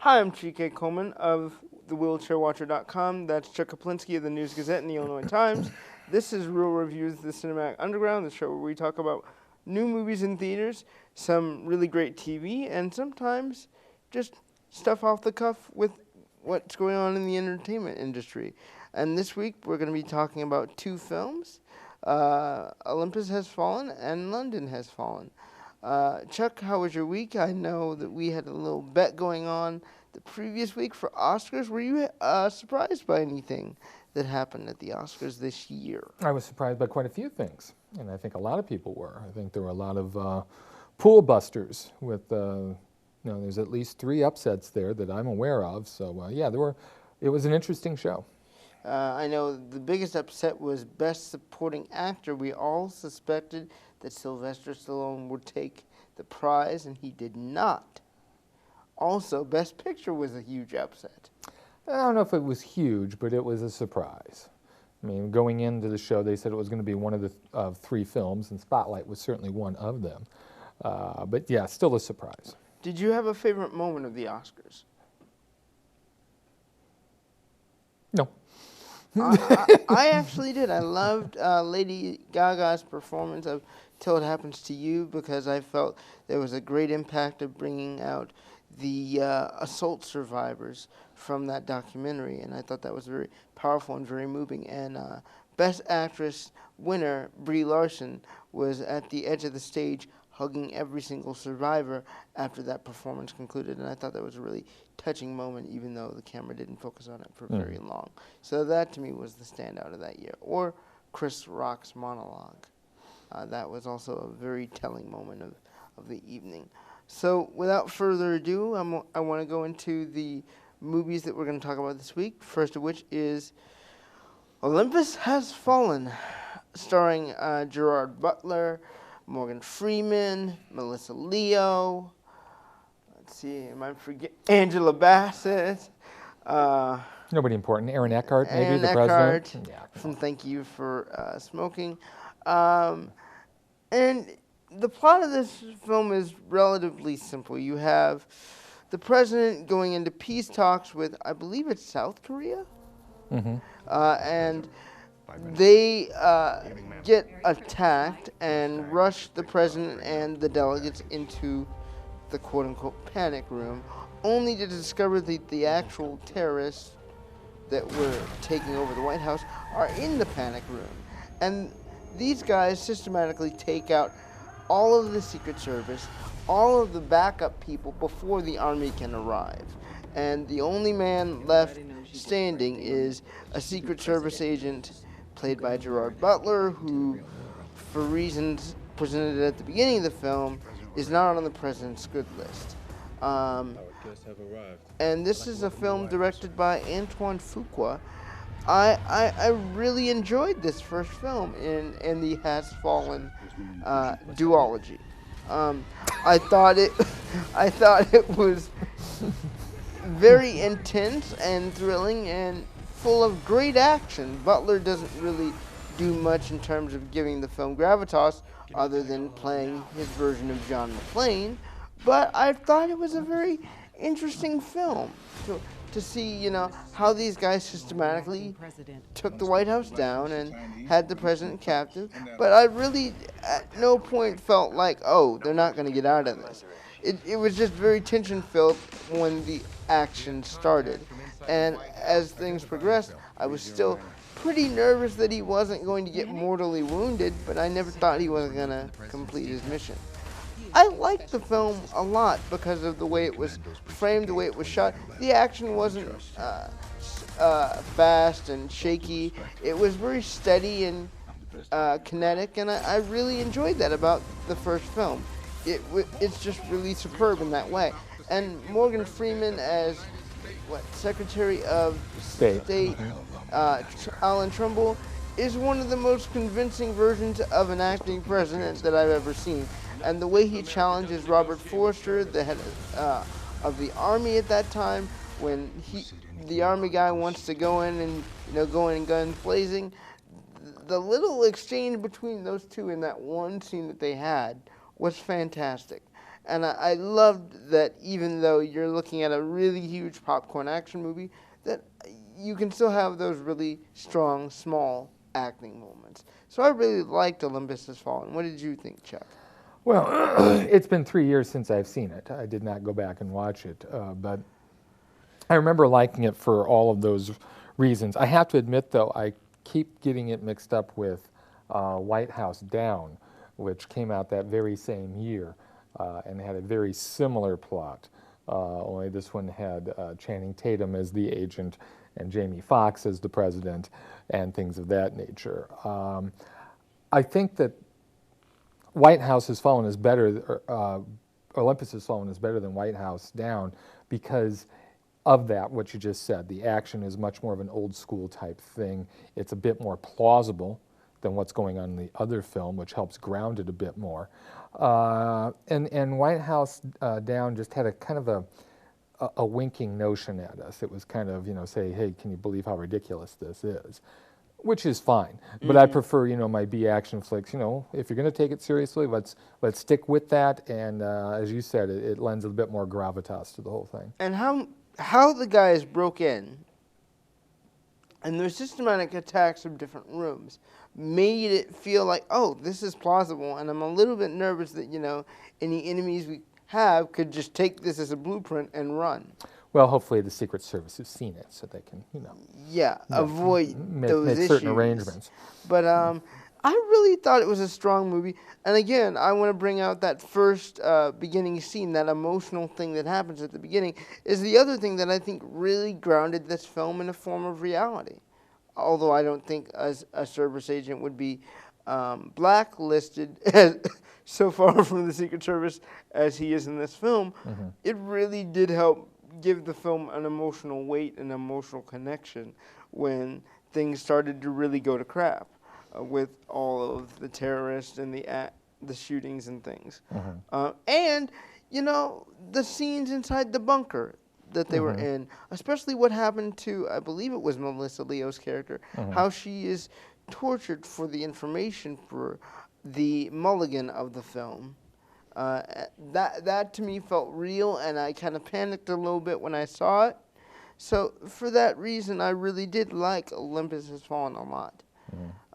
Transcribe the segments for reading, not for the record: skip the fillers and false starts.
Hi, I'm Chike Coleman of thewheelchairwatcher.com. That's Chuck Koplinski of the News Gazette and the Illinois Times. This is Real Reviews of the Cinematic Underground, the show where we talk about new movies in theaters, some really great TV, and sometimes just stuff off the cuff with what's going on in the entertainment industry. And this week we're going to be talking about two films, Olympus Has Fallen and London Has Fallen. Chuck, how was your week? I know that we had a little bet going on the previous week for Oscars. Were you surprised by anything that happened at the Oscars this year? I was surprised by quite a few things, and I think a lot of people were. I think there were a lot of pool busters with, there's at least 3 upsets there that I'm aware of. So, it was an interesting show. I know the biggest upset was Best Supporting Actor. We all suspected that Sylvester Stallone would take the prize, and he did not. Also, Best Picture was a huge upset. I don't know if it was huge, but it was a surprise. I mean, going into the show, they said it was going to be one of the 3 films, and Spotlight was certainly one of them. But yeah, still a surprise. Did you have a favorite moment of the Oscars? No. I actually did. I loved Lady Gaga's performance of Till It Happens to You because I felt there was a great impact of bringing out the assault survivors from that documentary, and I thought that was very powerful and very moving. And Best Actress winner Brie Larson was at the edge of the stage hugging every single survivor after that performance concluded, and I thought that was a really touching moment, even though the camera didn't focus on it for very long. So that, to me, was the standout of that year. Or Chris Rock's monologue. That was also a very telling moment of the evening. So without further ado, I want to go into the movies that we're going to talk about this week, first of which is Olympus Has Fallen, starring Gerard Butler, Morgan Freeman, Melissa Leo, let's see, Angela Bassett. Nobody important. Aaron Eckhart, maybe, Aaron the Eckhart president. Yeah. from Thank You for Smoking. And the plot of this film is relatively simple. You have the president going into peace talks with, I believe it's South Korea? And they get attacked and rush the president and the delegates into the quote-unquote panic room, only to discover that the actual terrorists that were taking over the White House are in the panic room. And these guys systematically take out all of the Secret Service, all of the backup people before the army can arrive. And the only man left standing is a Secret Service agent played by Gerard Butler, who, for reasons presented at the beginning of the film, is not on the president's good list. And this is a film directed by Antoine Fuqua. I really enjoyed this first film in the Has Fallen duology. I thought it was very intense and thrilling and full of great action. Butler doesn't really do much in terms of giving the film gravitas other than playing his version of John McClane, but I thought it was a very interesting film to see, how these guys systematically took the White House down and had the president captive, but I really at no point felt like, oh, they're not going to get out of this. It was just very tension-filled when the action started. And as things progressed, I was still pretty nervous that he wasn't going to get mortally wounded, but I never thought he wasn't going to complete his mission. I liked the film a lot because of the way it was framed, the way it was shot. The action wasn't fast and shaky. It was very steady and kinetic, and I really enjoyed that about the first film. It's just really superb in that way. And Morgan Freeman as Secretary of State Alan Trumbull is one of the most convincing versions of an acting president that I've ever seen. And the way he challenges Robert Forster, the head of the army at that time, when the army guy wants to go in and go in guns blazing, the little exchange between those two in that one scene that they had was fantastic. And I loved that even though you're looking at a really huge popcorn action movie, that you can still have those really strong, small acting moments. So I really liked Olympus Has Fallen. What did you think, Chuck? Well, it's been 3 years since I've seen it. I did not go back and watch it, but I remember liking it for all of those reasons. I have to admit, though, I keep getting it mixed up with White House Down, which came out that very same year and had a very similar plot. Only this one had Channing Tatum as the agent and Jamie Foxx as the president and things of that nature. I think that White House Has Fallen is better, Olympus Has Fallen is better than White House Down because of that, what you just said. The action is much more of an old school type thing. It's a bit more plausible than what's going on in the other film, which helps ground it a bit more. And White House Down just had a kind of a winking notion at us. It was kind of, say, hey, can you believe how ridiculous this is? Which is fine. But I prefer, my B action flicks, if you're going to take it seriously, let's stick with that. And as you said, it lends a bit more gravitas to the whole thing. And how the guys broke in and their systematic attacks of different rooms made it feel like, oh, this is plausible, and I'm a little bit nervous that, any enemies we have could just take this as a blueprint and run. Well, hopefully the Secret Service has seen it so they can, avoid those make issues. certain arrangements. But I really thought it was a strong movie. And again, I want to bring out that first beginning scene, that emotional thing that happens at the beginning, is the other thing that I think really grounded this film in a form of reality. Although I don't think a service agent would be blacklisted so far from the Secret Service as he is in this film, it really did help give the film an emotional weight and emotional connection when things started to really go to crap. With all of the terrorists and the shootings and things. And, the scenes inside the bunker that they were in, especially what happened to, I believe it was Melissa Leo's character, how she is tortured for the information for the mulligan of the film. That to me felt real, and I kind of panicked a little bit when I saw it. So for that reason, I really did like Olympus Has Fallen a lot.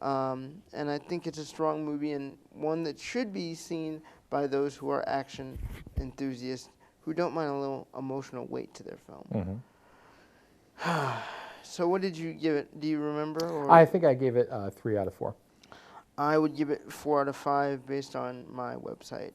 And I think it's a strong movie and one that should be seen by those who are action enthusiasts who don't mind a little emotional weight to their film. So what did you give it? Do you remember? Or? I think I gave it 3 out of 4. I would give it 4 out of 5 based on my website.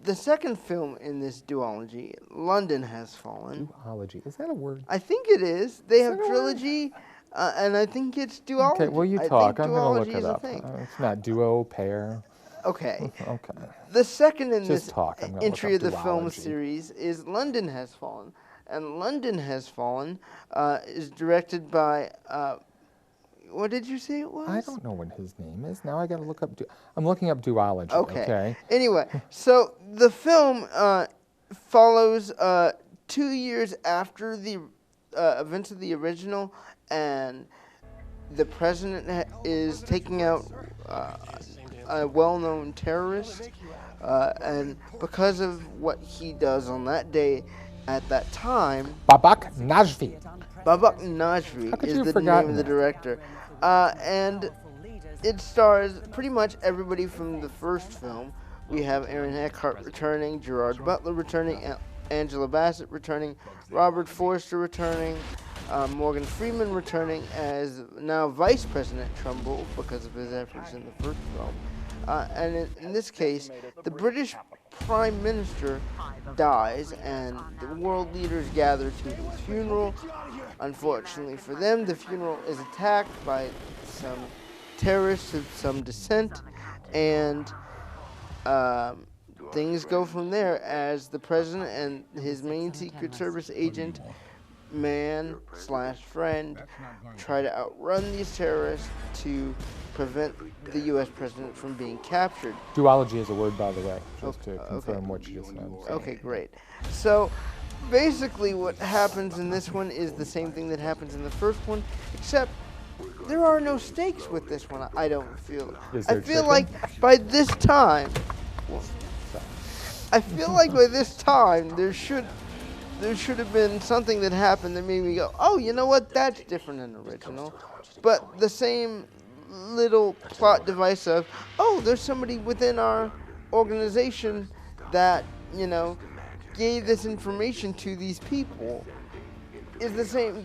The second film in this duology, London Has Fallen. Duology. Is that a word? I think it is. They have trilogy. And I think it's duology. Okay, well, you talk. I'm going to look it up. It's not duo, pair. Okay. Okay. The second in Just this entry of the film duology. series is London Has Fallen. And London Has Fallen is directed by, what did you say it was? I don't know what his name is. Now I got to look up. I'm looking up duology. Okay. Anyway, so the film follows 2 years after the events of the original, and the president is taking out a well-known terrorist, and because of what he does on that day, at that time, Babak Najvi. Babak Najvi is the name of the director, and it stars pretty much everybody from the first film. We have Aaron Eckhart returning, Gerard Butler returning, Angela Bassett returning, Robert Forster returning, Morgan Freeman returning as now Vice President Trumbull because of his efforts in the first film. And in this case, the British Prime Minister dies and the world leaders gather to his funeral. Unfortunately for them, the funeral is attacked by some terrorists of some descent, and things go from there as the president and his main Secret Service agent, man/friend, try to outrun these terrorists to prevent the U.S. president from being captured. Duology is a word, by the way, just to confirm what you just said. So. Okay, great. So basically what happens in this one is the same thing that happens in the first one, except there are no stakes with this one, I don't feel. Is I there feel chicken? like by this time... I feel like by this time there should have been something that happened that made me go, oh, you know what, that's different than original. But the same little plot device of, oh, there's somebody within our organization that, gave this information to these people is the same.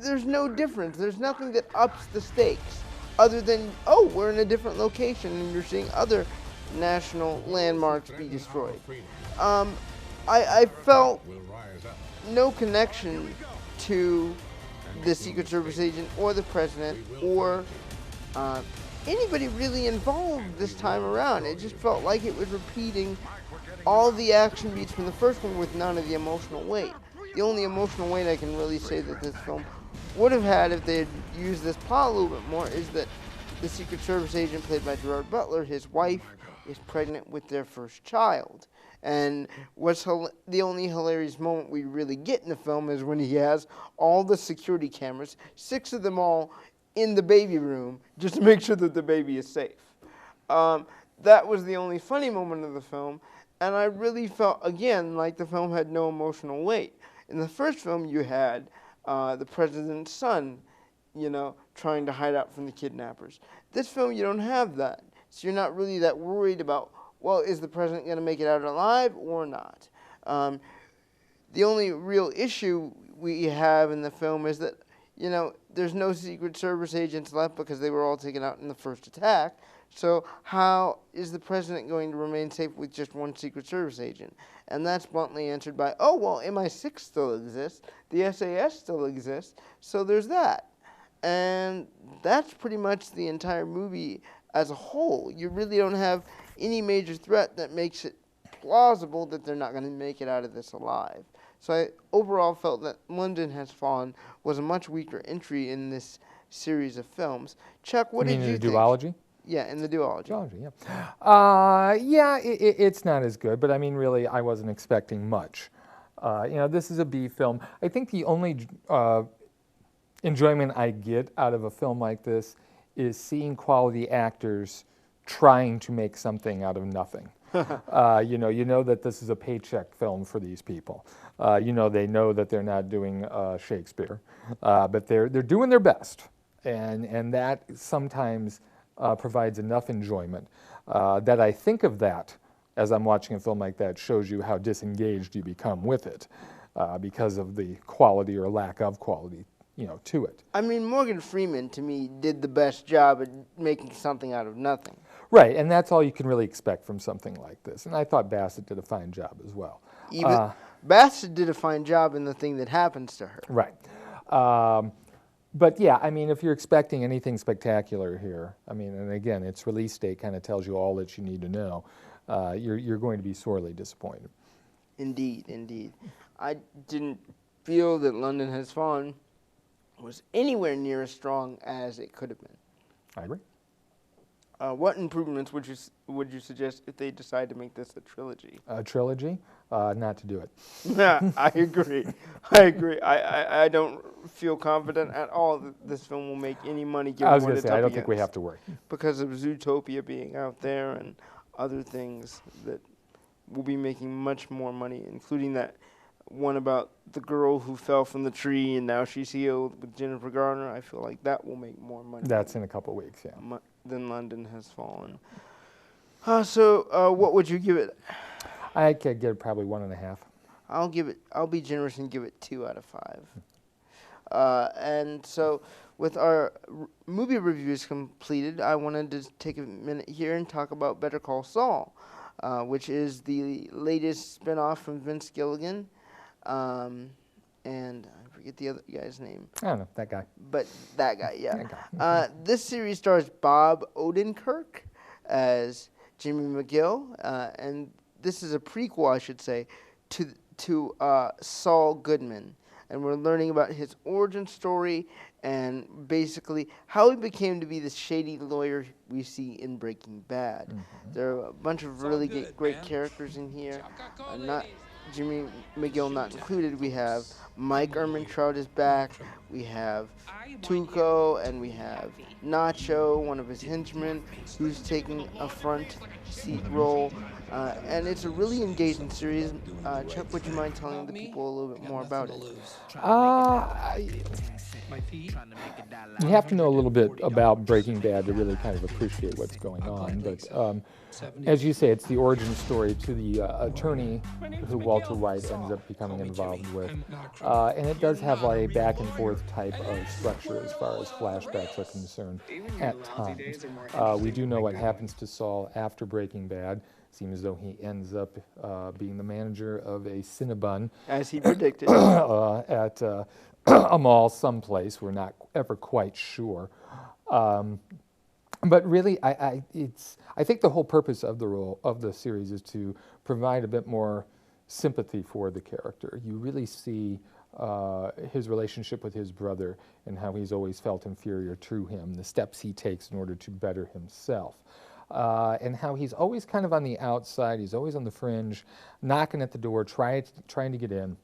There's no difference. There's nothing that ups the stakes other than, oh, we're in a different location and you're seeing other national landmarks be destroyed. I felt no connection to the Secret Service agent or the president or anybody really involved this time around. It just felt like it was repeating all the action beats from the first one with none of the emotional weight. The only emotional weight I can really say that this film would have had if they had used this plot a little bit more is that the Secret Service agent played by Gerard Butler, his wife is pregnant with their first child. And what's the only hilarious moment we really get in the film is when he has all the security cameras, 6 of them all in the baby room, just to make sure that the baby is safe. That was the only funny moment of the film, and I really felt, again, like the film had no emotional weight. In the first film, you had the president's son, trying to hide out from the kidnappers. This film, you don't have that. So you're not really that worried about, well, is the president going to make it out alive or not? The only real issue we have in the film is that, there's no Secret Service agents left because they were all taken out in the first attack. So how is the president going to remain safe with just one Secret Service agent? And that's bluntly answered by, oh, well, MI6 still exists. The SAS still exists. So there's that. And that's pretty much the entire movie as a whole. You really don't have any major threat that makes it plausible that they're not going to make it out of this alive. So I overall felt that London Has Fallen was a much weaker entry in this series of films. Chuck, what did you think? In the duology? Yeah, in the duology. Duology, yeah. It's not as good, but I mean, really, I wasn't expecting much. This is a B film. I think the only enjoyment I get out of a film like this is seeing quality actors trying to make something out of nothing. You know that this is a paycheck film for these people. They know that they're not doing Shakespeare, but they're doing their best, and that sometimes provides enough enjoyment that I think of that as I'm watching a film like that shows you how disengaged you become with it because of the quality or lack of quality, to it. I mean, Morgan Freeman, to me, did the best job at making something out of nothing. Right, and that's all you can really expect from something like this. And I thought Bassett did a fine job as well. Bassett did a fine job in the thing that happens to her. Right. But yeah, I mean, if you're expecting anything spectacular here, I mean, and again, its release date kind of tells you all that you need to know, you're going to be sorely disappointed. Indeed, indeed. I didn't feel that London Has Fallen was anywhere near as strong as it could have been. I agree. What improvements would you suggest if they decide to make this a trilogy? A trilogy? Not to do it. Yeah, I agree. I don't feel confident at all that this film will make any money. I was going to say, I don't think we have to worry. Because of Zootopia being out there and other things that will be making much more money, including that one about the girl who fell from the tree and now she's healed with Jennifer Garner. I feel like that will make more money. That's in a couple of weeks, yeah. Than London Has Fallen. So what would you give it? I could give it probably 1.5. I'll be generous and give it 2 out of 5. And so with our movie reviews completed, I wanted to take a minute here and talk about Better Call Saul, which is the latest spinoff from Vince Gilligan. And I forget the other guy's name. I don't know, that guy. But that guy, yeah. That guy. This series stars Bob Odenkirk as Jimmy McGill, and this is a prequel, I should say, to Saul Goodman. And we're learning about his origin story and basically how he became to be the shady lawyer we see in Breaking Bad. Mm-hmm. There are a bunch of really great characters in here. Jimmy McGill not included, we have Mike Ehrmantraut is back, we have Tuco, and we have Nacho, one of his henchmen, who's taking a front seat role. And it's a really engaging series. Chuck, would you mind telling the people a little bit more about it? You have to know a little bit about Breaking Bad to really kind of appreciate what's going on. But as you say, it's the origin story to the attorney who Walter White ends up becoming involved with. And it does have a back and forth type of structure as far as flashbacks are concerned at times. We do know what happens to Saul after Breaking Bad. Seems as though he ends up being the manager of a Cinnabon. As he predicted. At a mall someplace. We're not ever quite sure. But really, I think the whole purpose of the series is to provide a bit more sympathy for the character. You really see his relationship with his brother and how he's always felt inferior to him, the steps he takes in order to better himself. And how he's always kind of on the outside, he's always on the fringe, knocking at the door, trying to get in,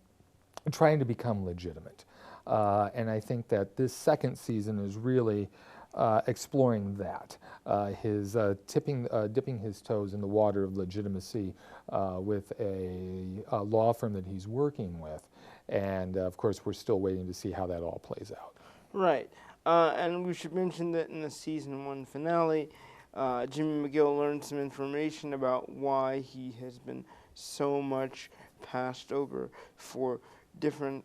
trying to become legitimate. And I think that this second season is really exploring that, dipping his toes in the water of legitimacy with a law firm that he's working with. And of course, we're still waiting to see how that all plays out. Right. And we should mention that in the season 1 finale, Jimmy McGill learned some information about why he has been so much passed over for different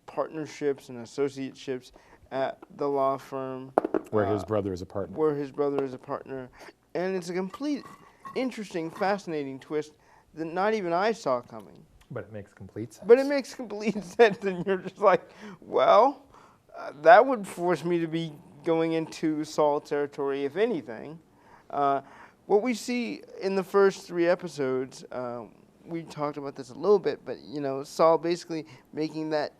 partnerships and associateships at the law firm. Where his brother is a partner. Where his brother is a partner. And it's a complete, interesting, fascinating twist that not even I saw coming. But it makes complete sense. But it makes complete sense, and you're just like, well, that would force me to be going into Saul territory, if anything. What we see in the first 3 episodes, we talked about this a little bit, but Saul basically making that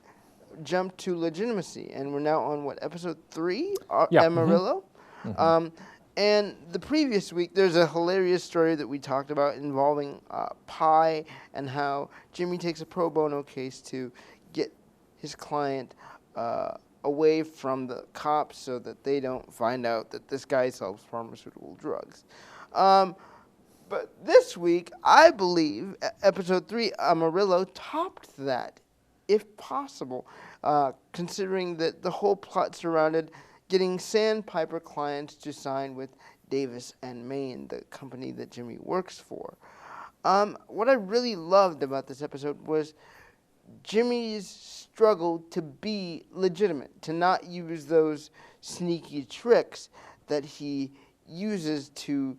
jump to legitimacy, and we're now on episode 3, Amarillo. Mm-hmm. And the previous week, there's a hilarious story that we talked about involving Pi and how Jimmy takes a pro bono case to get his client away from the cops so that they don't find out that this guy sells pharmaceutical drugs. But this week, I believe, episode 3, Amarillo, topped that, if possible, considering that the whole plot surrounded getting Sandpiper clients to sign with Davis and Main, the company that Jimmy works for. What I really loved about this episode was Jimmy's struggle to be legitimate, to not use those sneaky tricks that he uses to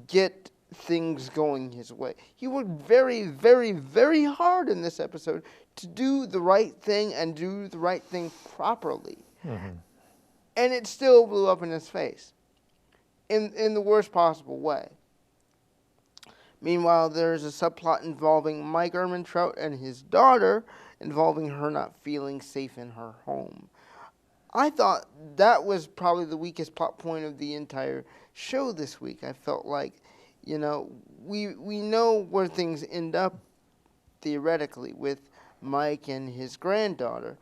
get things going his way. He worked very, very, very hard in this episode to do the right thing and do the right thing properly. Mm-hmm. And it still blew up in his face in the worst possible way. Meanwhile, there's a subplot involving Mike Ehrmantraut and his daughter, involving her not feeling safe in her home. I thought that was probably the weakest plot point of the entire show this week. I felt like, we know where things end up theoretically with Mike and his granddaughter,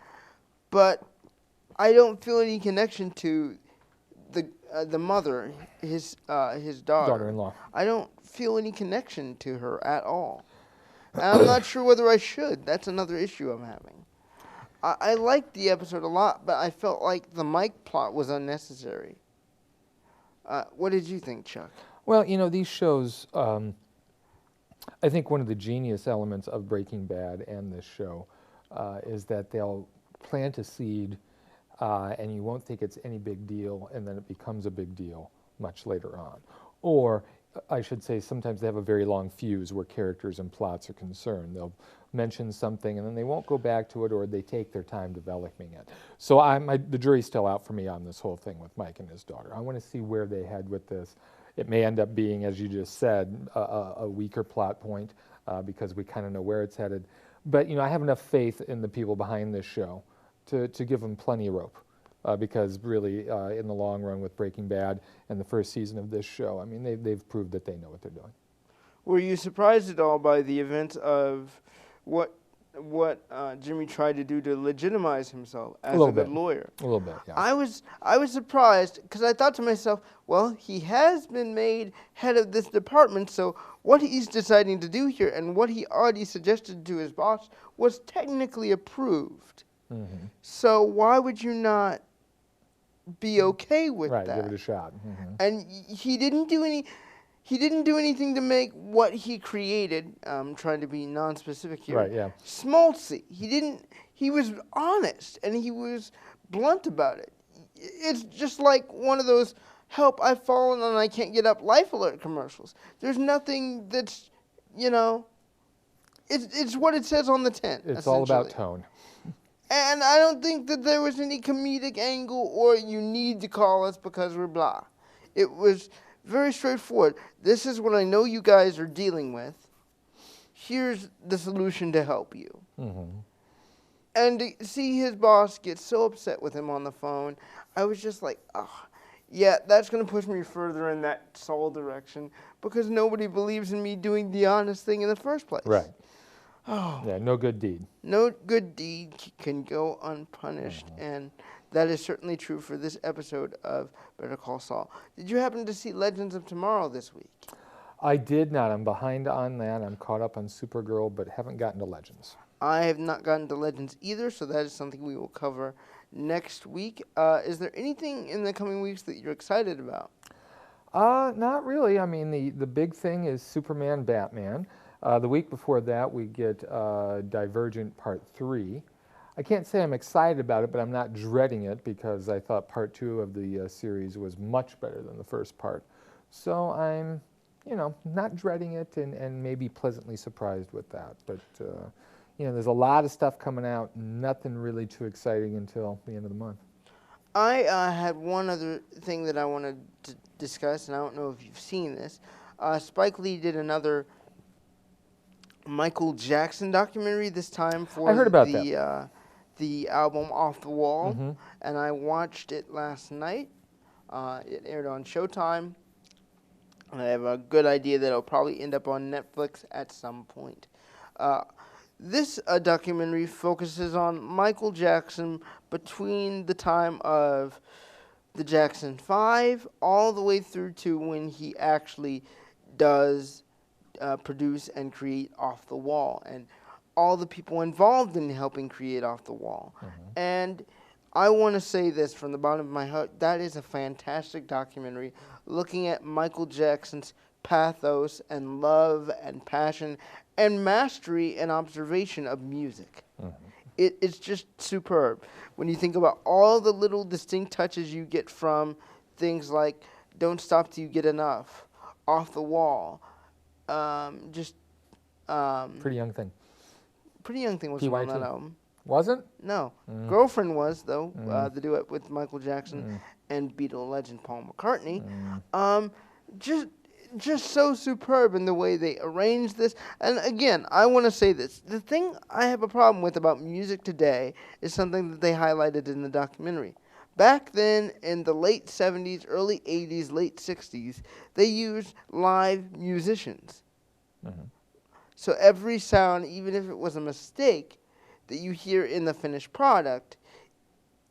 but I don't feel any connection to the mother, his daughter-in-law. I don't feel any connection to her at all. And I'm not sure whether I should. That's another issue I'm having. I liked the episode a lot, but I felt like the Mike plot was unnecessary. What did you think, Chuck? Well, these shows, I think one of the genius elements of Breaking Bad and this show is that they'll plant a seed and you won't think it's any big deal, and then it becomes a big deal much later on. Or, I should say, sometimes they have a very long fuse where characters and plots are concerned. They'll mention something, and then they won't go back to it, or they take their time developing it. So the jury's still out for me on this whole thing with Mike and his daughter. I want to see where they head with this. It may end up being, as you just said, a weaker plot point because we kind of know where it's headed. But, I have enough faith in the people behind this show to give them plenty of rope. Because really, in the long run with Breaking Bad and the first season of this show, I mean, they've proved that they know what they're doing. were you surprised at all by the events of what Jimmy tried to do to legitimize himself as a good lawyer? A little bit, yeah. I was surprised because I thought to myself, well, he has been made head of this department, so what he's deciding to do here and what he already suggested to his boss was technically approved. Mm-hmm. So why would you not be okay with that? Right, give it a shot. Mm-hmm. And he didn't do anything to make what he created, trying to be non-specific here, Right, yeah. schmaltzy. He was honest, and he was blunt about it. It's just like one of those, help, I've fallen and I can't get up, life alert commercials. There's nothing that's, it's what it says on the tin. It's all about tone. And I don't think that there was any comedic angle or you need to call us because we're blah. It was very straightforward. This is what I know you guys are dealing with. Here's the solution to help you. Mm-hmm. And to see his boss get so upset with him on the phone, I was just like, yeah, that's going to push me further in that Saul direction because nobody believes in me doing the honest thing in the first place. Right. Oh. Yeah, no good deed. No good deed can go unpunished, and that is certainly true for this episode of Better Call Saul. Did you happen to see Legends of Tomorrow this week? I did not. I'm behind on that. I'm caught up on Supergirl, but haven't gotten to Legends. I have not gotten to Legends either, so that is something we will cover next week. Is there anything in the coming weeks that you're excited about? Not really. I mean, the big thing is Superman, Batman. The week before that, we get Divergent Part 3. I can't say I'm excited about it, but I'm not dreading it because I thought Part 2 of the series was much better than the first part. So I'm, not dreading it and maybe pleasantly surprised with that. But, there's a lot of stuff coming out, nothing really too exciting until the end of the month. I had one other thing that I wanted to discuss, and I don't know if you've seen this. Spike Lee did another Michael Jackson documentary this time for I heard about the album Off the Wall, mm-hmm. and I watched it last night. It aired on Showtime, and I have a good idea that it'll probably end up on Netflix at some point. This documentary focuses on Michael Jackson between the time of the Jackson 5 all the way through to when he actually does produce and create Off the Wall, and all the people involved in helping create Off the Wall. Mm-hmm. And I want to say this from the bottom of my heart, that is a fantastic documentary looking at Michael Jackson's pathos and love and passion and mastery and observation of music. Mm-hmm. It's just superb. When you think about all the little distinct touches you get from things like Don't Stop Till You Get Enough, Off the Wall, Pretty Young Thing. Pretty Young Thing was on that album. Wasn't? No. Girlfriend was, though, the duet with Michael Jackson and Beatle legend Paul McCartney. Just so superb in the way they arranged this. And again, I want to say this. The thing I have a problem with about music today is something that they highlighted in the documentary. Back then, in the late 70s, early 80s, late 60s, they used live musicians. Mm-hmm. So every sound, even if it was a mistake, that you hear in the finished product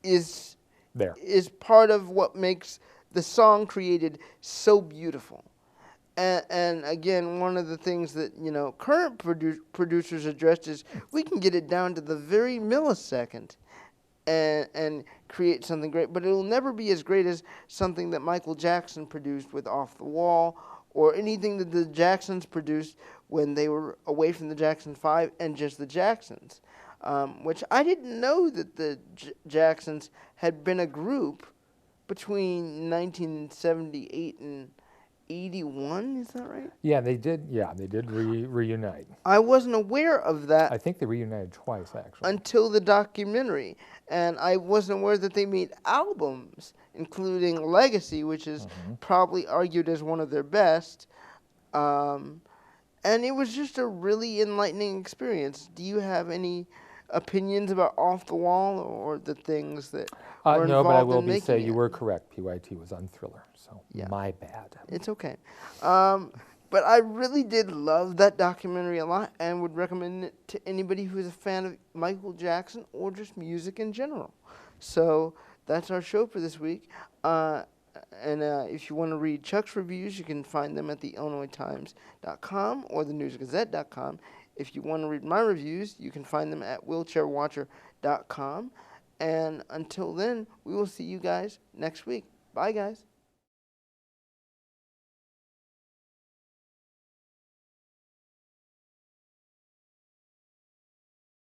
is part of what makes the song created so beautiful. And again, one of the things that current producers addressed is we can get it down to the very millisecond and create something great, but it'll never be as great as something that Michael Jackson produced with Off the Wall or anything that the Jacksons produced when they were away from the Jackson 5 and just the Jacksons, which I didn't know that the Jacksons had been a group between 1978 and 81, is that right? Yeah, they did. Yeah, they did reunite. I wasn't aware of that. I think they reunited twice, actually. Until the documentary. And I wasn't aware that they made albums, including Legacy, which is probably argued as one of their best. And it was just a really enlightening experience. Do you have any opinions about Off the Wall or the things that were involved in making it? No, but I will say you were correct. PYT was on Thriller, so yeah. My bad. It's okay. But I really did love that documentary a lot and would recommend it to anybody who's a fan of Michael Jackson or just music in general. So that's our show for this week. And if you want to read Chuck's reviews, you can find them at the IllinoisTimes.com or the NewsGazette.com. If you want to read my reviews, you can find them at wheelchairwatcher.com. And until then, we will see you guys next week. Bye, guys.